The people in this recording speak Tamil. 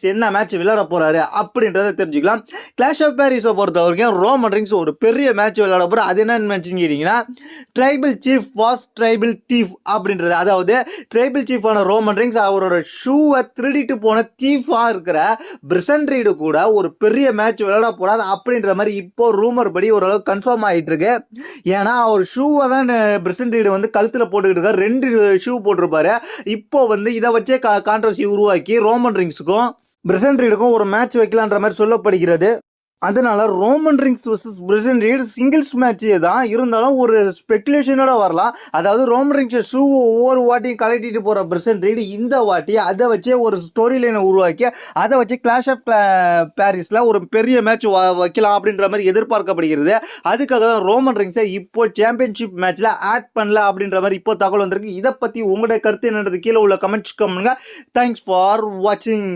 என்ன மேட்ச் விளையாட போறாரு அப்படின்றத தெரிஞ்சுக்கலாம். கிளாஷ் ஆஃப் பாரிஸை பொறுத்த வரைக்கும் ரோமன் ரிங்ஸ் ஒரு பெரிய மேட்ச் விளையாட போற. அது என்ன மேட்ச்னு கேட்டீங்கன்னா, tribal chief was tribal thief அப்படின்றது. அதாவது ட்ரைபிள் சீஃபான ரோமன் ரிங்ஸ் அவரோட ஷூவை திருடிட்டு போன தீஃபா இருக்கிற பிரிசன் ரீடு கூட ஒரு பெரிய மேட்ச் விளையாட போறாரு அப்படின்ற மாதிரி இப்போ ரூமர் படி ஓரளவு கன்ஃபார்ம் ஆயிட்டு இருக்கு. ஏன்னா அவர் ஷூவை தான் பிரிசன் ரீடு வந்து கழுத்துல போட்டுக்கிட்டு இருக்காரு. 2 ஷூ போட்டிருப்பாரு. இப்போ வந்து இதை வச்சே கான்ட்ரவர்சி உருவாக்கி ரோமன் ரிங்ஸுக்கும் பிரிசன் ரீடுக்கும் ஒரு மேட்ச் வைக்கலான்ற மாதிரி சொல்லப்படுகிறது. அதனால Roman Reigns versus Bronson Reed singles மேட்சே தான் இருந்தாலும் ஒரு ஸ்பெகுலேஷனோட வரலாம். அதாவது ரோமன் ரிங்ஸ் ஷூ ஒவ்வொரு வாட்டியும் கலட்டிட்டு போற பிரிசன் ரீட் இந்த வாட்டி அதை வச்சே ஒரு ஸ்டோரி லைனை உருவாக்கி அதை வச்சு கிளாஷ் ஆஃப் பாரிஸ்ல ஒரு பெரிய மேட்ச் வைக்கலாம் அப்படின்ற மாதிரி எதிர்பார்க்கப்படுகிறது. அதுக்காக தான் ரோமன் ரிங்ஸை இப்போ சாம்பியன்ஷிப் மேட்ச்ல ஆட் பண்ணல அப்படின்ற மாதிரி இப்போ தகவல் வந்திருக்கு. இதை பத்தி உங்களுடைய கருத்து என்னன்றது கீழே உள்ள கமெண்ட்ஸ் பண்ணுங்க. தேங்க்ஸ் ஃபார் வாட்சிங்.